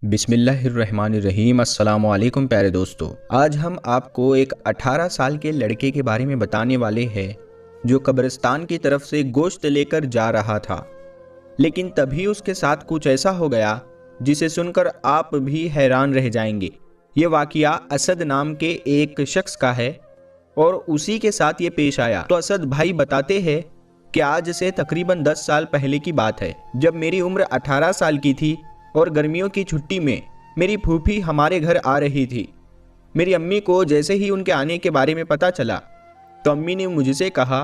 बिस्मिल्लाहिर्रहमानिर्रहीम। अस्सलाम वालेकुम प्यारे दोस्तों, आज हम आपको एक 18 साल के लड़के के बारे में बताने वाले हैं जो कब्रिस्तान की तरफ से गोश्त लेकर जा रहा था। लेकिन तभी उसके साथ कुछ ऐसा हो गया जिसे सुनकर आप भी हैरान रह जाएंगे। ये वाक़या असद नाम के एक शख्स का है और उसी के साथ ये पेश आया। तो असद भाई बताते हैं कि आज से तकरीबन 10 साल पहले की बात है, जब मेरी उम्र 18 साल की थी और गर्मियों की छुट्टी में मेरी फूफी हमारे घर आ रही थी। मेरी अम्मी को जैसे ही उनके आने के बारे में पता चला तो अम्मी ने मुझसे कहा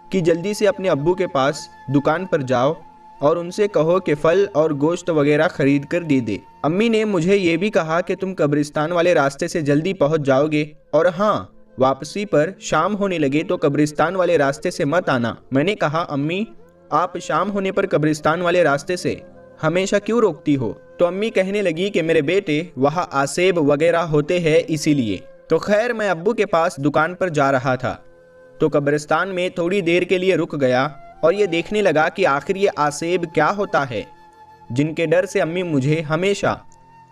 कि जल्दी से अपने अब्बू के पास दुकान पर जाओ और उनसे कहो कि फल और गोश्त वगैरह खरीद कर दे दे। अम्मी ने मुझे ये भी कहा कि तुम कब्रिस्तान वाले रास्ते से जल्दी पहुंच जाओगे और हाँ, वापसी पर शाम होने लगे तो कब्रिस्तान वाले रास्ते से मत आना। मैंने कहा अम्मी, आप शाम होने पर कब्रिस्तान वाले रास्ते से हमेशा क्यों रोकती हो? तो अम्मी कहने लगी कि मेरे बेटे, वहाँ आसेब वगैरह होते हैं इसीलिए। तो खैर मैं अब्बू के पास दुकान पर जा रहा था तो कब्रिस्तान में थोड़ी देर के लिए रुक गया और ये देखने लगा कि आखिर ये आसेब क्या होता है, जिनके डर से अम्मी मुझे हमेशा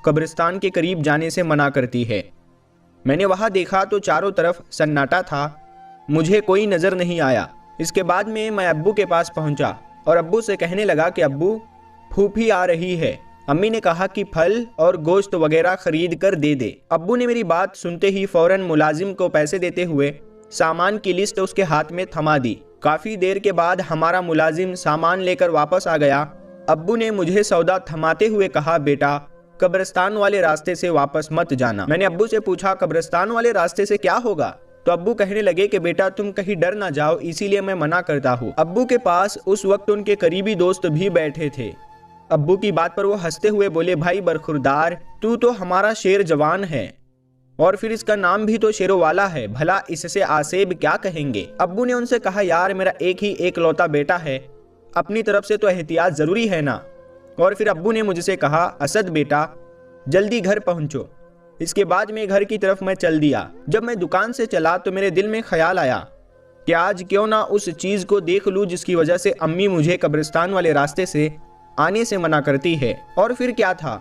कब्रिस्तान के करीब जाने से मना करती है। मैंने वहाँ देखा तो चारों तरफ सन्नाटा था, मुझे कोई नज़र नहीं आया। इसके बाद में मैं अब्बू के पास पहुँचा और अब्बू से कहने लगा कि अब्बू, फूफी आ रही है। अम्मी ने कहा कि फल और गोश्त वगैरह खरीद कर दे दे। अब्बू ने मेरी बात सुनते ही फौरन मुलाजिम को पैसे देते हुए सामान की लिस्ट उसके हाथ में थमा दी। काफ़ी देर के बाद हमारा मुलाजिम सामान लेकर वापस आ गया। अब्बू ने मुझे सौदा थमाते हुए कहा, बेटा, कब्रिस्तान वाले रास्ते से वापस मत जाना। मैंने अब्बू से पूछा, कब्रिस्तान वाले रास्ते से क्या होगा? तो अब्बू कहने लगे कि बेटा, तुम कहीं डर ना जाओ, इसीलिए मैं मना करता हूँ। अब्बू के पास उस वक्त उनके करीबी दोस्त भी बैठे थे। अब्बू की बात पर वो हंसते हुए बोले, भाई बरखुरदार, तू तो हमारा शेर जवान है और फिर इसका नाम भी तो शेरों वाला है, भला इससे आसेब क्या कहेंगे? अब्बू ने उनसे कहा, यार मेरा एक ही एक लौता बेटा है, अपनी तरफ से तो एहतियात जरूरी है ना। और फिर अब्बू ने मुझसे कहा, असद बेटा, जल्दी घर पहुंचो। इसके बाद में घर की तरफ मैं चल दिया। जब मैं दुकान से चला तो मेरे दिल में ख्याल आया कि आज क्यों ना उस चीज को देख लूं जिसकी वजह से अम्मी मुझे कब्रिस्तान वाले रास्ते से आने से मना करती है। और फिर क्या था,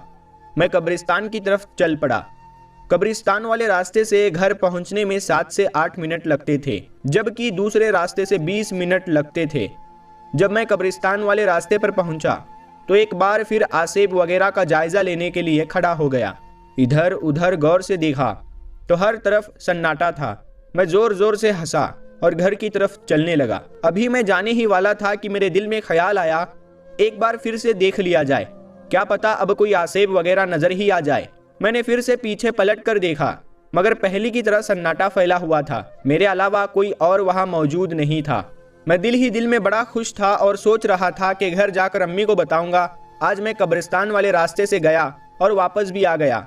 मैं कब्रिस्तान की तरफ चल पड़ा। कब्रिस्तान वाले रास्ते से घर पहुंचने में 7 से 8 मिनट लगते थे, जबकि दूसरे रास्ते से 20 मिनट लगते थे। जब मैं कब्रिस्तान वाले रास्ते पर पहुंचा तो एक बार फिर आसेब वगैरह का जायजा लेने के लिए खड़ा हो गया। इधर उधर गौर से देखा तो हर तरफ सन्नाटा था। मैं जोर जोर से हंसा और घर की तरफ चलने लगा। अभी मैं जाने ही वाला था कि मेरे दिल में ख्याल आया, एक बार फिर से देख लिया जाए, क्या पता अब कोई आसेब वगैरह नजर ही आ जाए। मैंने फिर से पीछे पलट कर देखा, मगर पहले की तरह सन्नाटा फैला हुआ था। मेरे अलावा कोई और वहां मौजूद नहीं था। मैं दिल ही दिल में बड़ा खुश था और सोच रहा था कि घर जाकर अम्मी को बताऊंगा, आज मैं कब्रिस्तान वाले रास्ते से गया और वापस भी आ गया,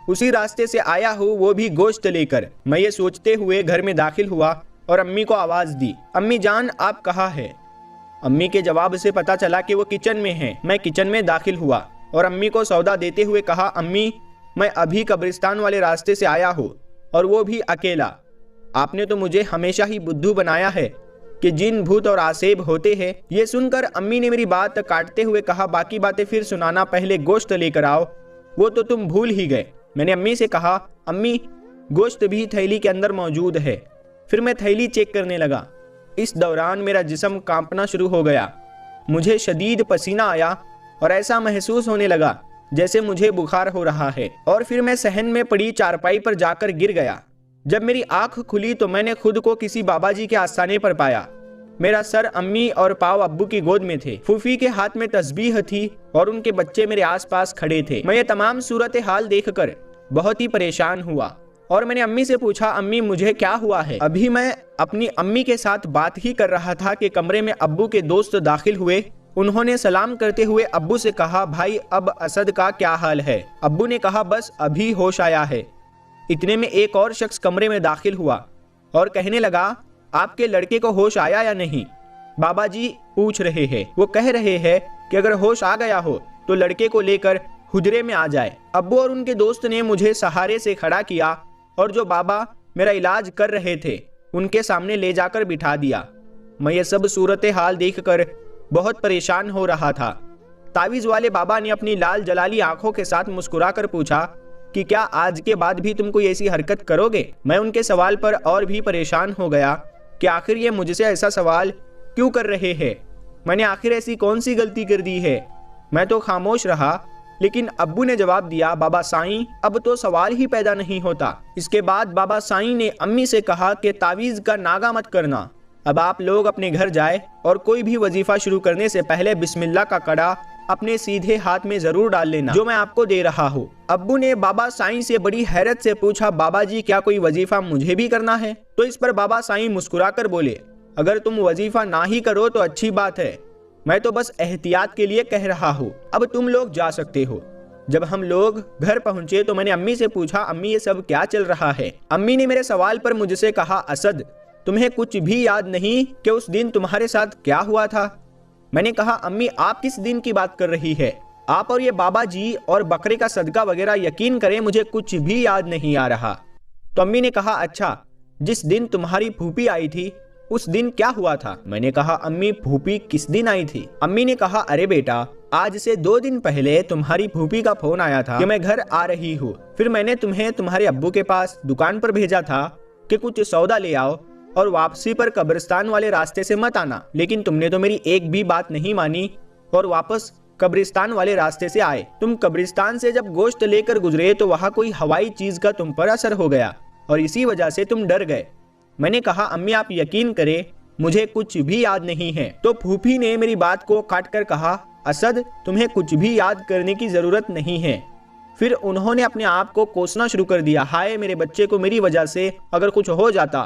उसी रास्ते से आया हूँ, वो भी गोश्त लेकर। मैं ये सोचते हुए घर में दाखिल हुआ और अम्मी को आवाज दी, अम्मी जान, आप कहाँ है? अम्मी के जवाब से पता चला कि वो किचन में हैं। मैं किचन में दाखिल हुआ और अम्मी को सौदा देते हुए कहा, अम्मी, मैं अभी कब्रिस्तान वाले रास्ते से आया हूँ और वो भी अकेला। आपने तो मुझे हमेशा ही बुद्धू बनाया है कि जिन भूत और आसेब होते हैं। ये सुनकर अम्मी ने मेरी बात काटते हुए कहा, बाकी बातें फिर सुनाना, पहले गोश्त लेकर आओ, वो तो तुम भूल ही गए। मैंने अम्मी से कहा, अम्मी, गोश्त भी थैली के अंदर मौजूद है। फिर मैं थैली चेक करने लगा। इस दौरान मेरा जिस्म कांपना शुरू हो गया। मुझे शदीद पसीना आया और ऐसा महसूस होने लगा जैसे मुझे बुखार हो रहा है। और फिर मैं सहन में पड़ी चारपाई पर जाकर गिर गया। जब मेरी आंख खुली तो मैंने खुद को किसी बाबा जी के आस्थाने पर पाया। मेरा सर अम्मी और पाँव अब्बू की गोद में थे। फूफी के हाथ में तस्बीह थी और उनके बच्चे मेरे आसपास खड़े थे। मैं ये तमाम सूरत हाल देखकर बहुत ही परेशान हुआ और मैंने अम्मी से पूछा, अम्मी, मुझे क्या हुआ है? अभी मैं अपनी अम्मी के साथ बात ही कर रहा था कि कमरे में अब्बू के दोस्त दाखिल हुए। उन्होंने सलाम करते हुए अब्बू से कहा, भाई, अब असद का क्या हाल है? अब्बू ने कहा, बस अभी होश आया है। इतने में एक और शख्स कमरे में दाखिल हुआ और कहने लगा, आपके लड़के को होश आया या नहीं? बाबा जी पूछ रहे हैं। वो कह रहे हैं कि अगर होश आ गया हो तो लड़के को लेकर हुजरे में आ जाए। अब्बू और उनके दोस्त ने मुझे सहारे से खड़ा किया और जो बाबा मेरा इलाज कर रहे थे उनके सामने ले जाकर बिठा दिया। मैं ये सब सूरत हाल देखकर बहुत परेशान हो रहा था। तावीज वाले बाबा ने अपनी लाल जलाली आंखों के साथ मुस्कुराकर पूछा कि क्या आज के बाद भी तुम कोई ऐसी हरकत करोगे? मैं उनके सवाल पर और भी परेशान हो गया कि आखिर ये मुझसे ऐसा सवाल क्यों कर रहे हैं। मैंने आखिर ऐसी कौन सी गलती कर दी है? मैं तो खामोश रहा, लेकिन अब्बू ने जवाब दिया, बाबा साईं, अब तो सवाल ही पैदा नहीं होता। इसके बाद बाबा साईं ने अम्मी से कहा कि तावीज़ का नागा मत करना। अब आप लोग अपने घर जाए और कोई भी वजीफा शुरू करने से पहले बिस्मिल्लाह का कड़ा अपने सीधे हाथ में जरूर डाल लेना, जो मैं आपको दे रहा हूँ। अब्बू ने बाबा साईं से बड़ी हैरत से पूछा, बाबा जी क्या कोई वजीफा मुझे भी करना है? तो इस पर बाबा साईं मुस्कुराकर बोले, अगर तुम वजीफा ना ही करो तो अच्छी बात है, मैं तो बस एहतियात के लिए कह रहा हूँ। अब तुम लोग जा सकते हो। जब हम लोग घर पहुंचे तो मैंने अम्मी से पूछा, अम्मी ये सब क्या चल रहा है? अम्मी ने मेरे सवाल पर मुझसे कहा, असद तुम्हें कुछ भी याद नहीं कि उस दिन तुम्हारे साथ क्या हुआ था? मैंने कहा, अम्मी आप किस दिन की बात कर रही है? आप और ये बाबा जी और बकरे का सदका वगैरह, यकीन करें मुझे कुछ भी याद नहीं आ रहा। तो अम्मी ने कहा, अच्छा जिस दिन तुम्हारी फूफी आई थी उस दिन क्या हुआ था? मैंने कहा, अम्मी फूफी किस दिन आई थी? अम्मी ने कहा, अरे बेटा आज से 2 दिन पहले तुम्हारी फूफी का फोन आया था कि मैं घर आ रही हूँ। फिर मैंने तुम्हें तुम्हारे अब्बू के पास दुकान पर भेजा था कि कुछ सौदा ले आओ और वापसी पर कब्रिस्तान वाले रास्ते से मत आना, लेकिन तुमने तो मेरी एक भी बात नहीं मानी और वापस कब्रिस्तान वाले रास्ते से आए। तुम कब्रिस्तान से जब गोश्त लेकर गुजरे तो वहाँ कोई हवाई चीज का तुम पर असर हो गया और इसी वजह से तुम डर गए। मैंने कहा, अम्मी आप यकीन करें मुझे कुछ भी याद नहीं है। तो फूफी ने मेरी बात को काट कर कहा, असद तुम्हें कुछ भी याद करने की जरूरत नहीं है। फिर उन्होंने अपने आप को कोसना शुरू कर दिया, हाय मेरे बच्चे को मेरी वजह से अगर कुछ हो जाता,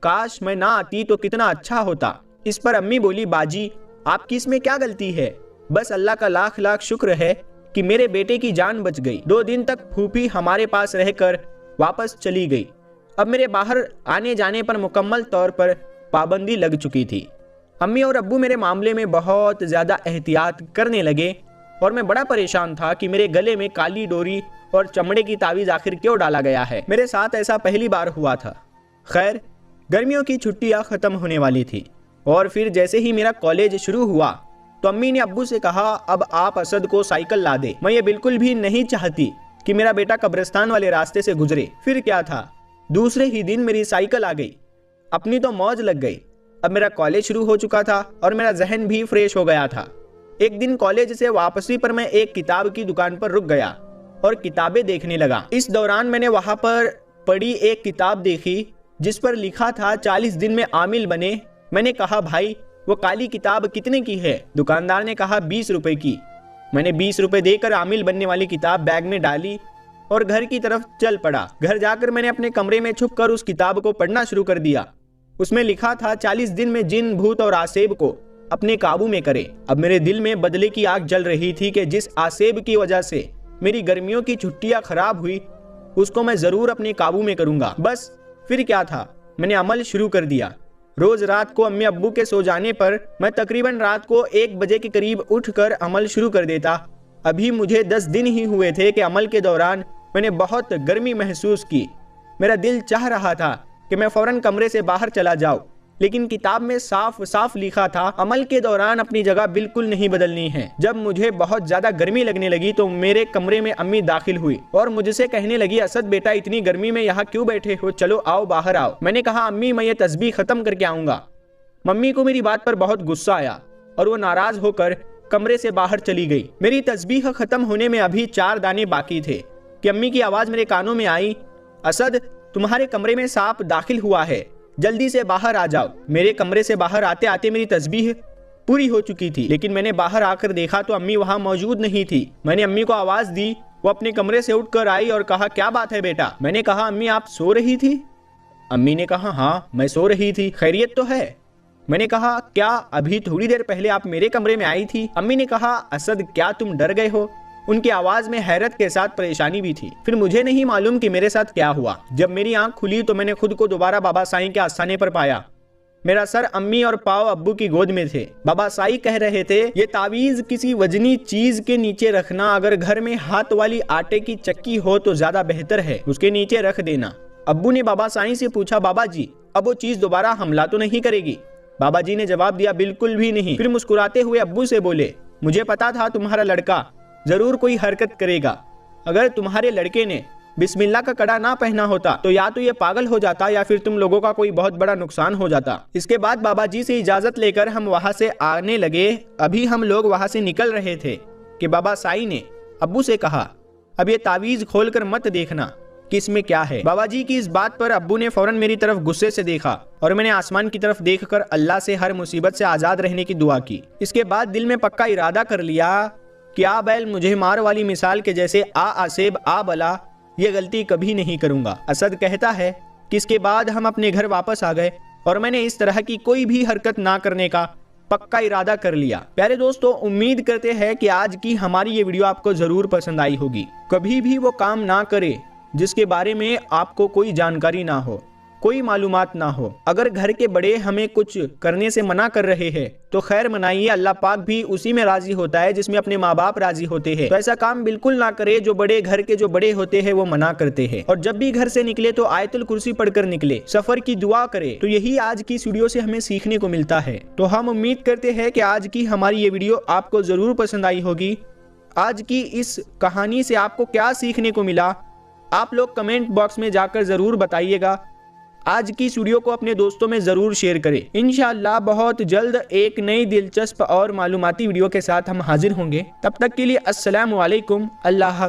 काश मैं ना आती तो कितना अच्छा होता। इस पर अम्मी बोली, बाजी आपकी इसमें क्या गलती है? बस अल्लाह का लाख लाख शुक्र है कि मेरे बेटे की जान बच गई। 2 दिन तक फूफी हमारे पास रहकर वापस चली गई। अब मेरे बाहर आने जाने पर मुकम्मल तौर पर पाबंदी लग चुकी थी। अम्मी और अब्बू मेरे मामले में बहुत ज़्यादा एहतियात करने लगे और मैं बड़ा परेशान था कि मेरे गले में काली डोरी और चमड़े की तावीज़ आखिर क्यों डाला गया है। मेरे साथ ऐसा पहली बार हुआ था। खैर गर्मियों की छुट्टियां ख़त्म होने वाली थी और फिर जैसे ही मेरा कॉलेज शुरू हुआ तो अम्मी ने अब्बू से कहा, अब आप असद को साइकिल ला दे। मैं ये बिल्कुल भी नहीं चाहती कि मेरा बेटा कब्रिस्तान वाले रास्ते से गुजरे। फिर क्या था, दूसरे ही दिन मेरी साइकिल आ गई। अपनी तो मौज लग गई। अब मेरा कॉलेज शुरू हो चुका था और मेरा जहन भी फ्रेश हो गया था। एक दिन कॉलेज से वापसी पर मैं एक किताब की दुकान पर रुक गया और किताबें देखने लगा। इस दौरान मैंने वहां पर पढ़ी एक किताब देखी जिस पर लिखा था 40 दिन में आमिल बने। मैंने कहा, भाई वो काली किताब कितने की है? दुकानदार ने कहा 20 रुपए की। मैंने 20 रुपए देकर आमिल बनने वाली किताब बैग में डाली और घर की तरफ चल पड़ा। घर जाकर मैंने अपने कमरे में छुपकर उस किताब को पढ़ना शुरू कर दिया। उसमें लिखा था 40 दिन में जिन भूत और आसेब को अपने काबू में करे। अब मेरे दिल में बदले की आग जल रही थी कि जिस आसेब की वजह से मेरी गर्मियों की छुट्टियां खराब हुई उसको मैं जरूर अपने काबू में करूंगा। बस फिर क्या था, मैंने अमल शुरू कर दिया। रोज रात को अम्मी अब्बू के सो जाने पर मैं तकरीबन रात को 1 बजे के करीब उठकर अमल शुरू कर देता। अभी मुझे 10 दिन ही हुए थे कि अमल के दौरान मैंने बहुत गर्मी महसूस की। मेरा दिल चाह रहा था कि मैं फौरन कमरे से बाहर चला जाऊं, लेकिन किताब में साफ साफ लिखा था अमल के दौरान अपनी जगह बिल्कुल नहीं बदलनी है। जब मुझे बहुत ज्यादा गर्मी लगने लगी तो मेरे कमरे में अम्मी दाखिल हुई और मुझसे कहने लगी, असद बेटा इतनी गर्मी में यहाँ क्यों बैठे हो, चलो आओ बाहर आओ। मैंने कहा, अम्मी मैं ये तस्बीह खत्म करके आऊंगा। मम्मी को मेरी बात पर बहुत गुस्सा आया और वो नाराज होकर कमरे से बाहर चली गई। मेरी तस्बीह खत्म होने में अभी 4 दाने बाकी थे कि अम्मी की आवाज मेरे कानों में आई, असद तुम्हारे कमरे में सांप दाखिल हुआ है, जल्दी से बाहर आ जाओ। मेरे कमरे से बाहर आते आते मेरी तस्बीह पूरी हो चुकी थी, लेकिन मैंने बाहर आकर देखा तो अम्मी वहां मौजूद नहीं थी। मैंने अम्मी को आवाज दी, वो अपने कमरे से उठकर आई और कहा, क्या बात है बेटा? मैंने कहा, अम्मी आप सो रही थी? अम्मी ने कहा, हाँ मैं सो रही थी, खैरियत तो है? मैंने कहा, क्या अभी थोड़ी देर पहले आप मेरे कमरे में आई थी? अम्मी ने कहा, असद क्या तुम डर गए हो? उनकी आवाज में हैरत के साथ परेशानी भी थी। फिर मुझे नहीं मालूम कि मेरे साथ क्या हुआ। जब मेरी आंख खुली तो मैंने खुद को दोबारा बाबा साईं के आस्थाने पर पाया। मेरा सर अम्मी और पाँव अब्बू की गोद में थे। बाबा साईं कह रहे थे, ये तावीज किसी वजनी चीज के नीचे रखना, अगर घर में हाथ वाली आटे की चक्की हो तो ज्यादा बेहतर है, उसके नीचे रख देना। अब्बू ने बाबा साईं से पूछा, बाबा जी अब वो चीज दोबारा हमला तो नहीं करेगी? बाबा जी ने जवाब दिया, बिल्कुल भी नहीं। फिर मुस्कुराते हुए अब्बू से बोले, मुझे पता था तुम्हारा लड़का जरूर कोई हरकत करेगा। अगर तुम्हारे लड़के ने बिस्मिल्लाह का कड़ा ना पहना होता तो या तो ये पागल हो जाता या फिर तुम लोगों का कोई बहुत बड़ा नुकसान हो जाता। इसके बाद बाबा जी से इजाजत लेकर हम वहां से आने लगे। अभी हम लोग वहां से निकल रहे थे कि बाबा साई ने अब्बू से कहा, अब ये तावीज खोलकर मत देखना कि इसमें क्या है। बाबा जी की इस बात पर अब्बू ने फौरन मेरी तरफ गुस्से से देखा और मैंने आसमान की तरफ देखकर अल्लाह से हर मुसीबत से आजाद रहने की दुआ की। इसके बाद दिल में पक्का इरादा कर लिया कि आ बैल मुझे मार वाली मिसाल के जैसे आ आसेब आ बला, ये गलती कभी नहीं करूंगा। असद कहता है कि इसके बाद हम अपने घर वापस आ गए और मैंने इस तरह की कोई भी हरकत ना करने का पक्का इरादा कर लिया। प्यारे दोस्तों, उम्मीद करते हैं कि आज की हमारी ये वीडियो आपको जरूर पसंद आई होगी। कभी भी वो काम ना करे जिसके बारे में आपको कोई जानकारी ना हो, कोई मालूमात ना हो। अगर घर के बड़े हमें कुछ करने से मना कर रहे हैं तो खैर मनाइए, अल्लाह पाक भी उसी में राजी होता है जिसमें अपने माँ बाप राजी होते हैं। तो ऐसा काम बिल्कुल ना करे जो बड़े घर के जो बड़े होते हैं वो मना करते हैं। और जब भी घर से निकले तो आयतुल कुर्सी पढ़कर निकले, सफर की दुआ करे। तो यही आज की इस वीडियो से हमें सीखने को मिलता है। तो हम उम्मीद करते हैं कि आज की हमारी ये वीडियो आपको जरूर पसंद आई होगी। आज की इस कहानी से आपको क्या सीखने को मिला आप लोग कमेंट बॉक्स में जाकर जरूर बताइएगा। आज की इस वीडियो को अपने दोस्तों में जरूर शेयर करें। इंशाअल्लाह बहुत जल्द एक नई दिलचस्प और मालूमाती वीडियो के साथ हम हाजिर होंगे। तब तक के लिए अस्सलामु अलैकुम, अल्लाह हाफ़िज़।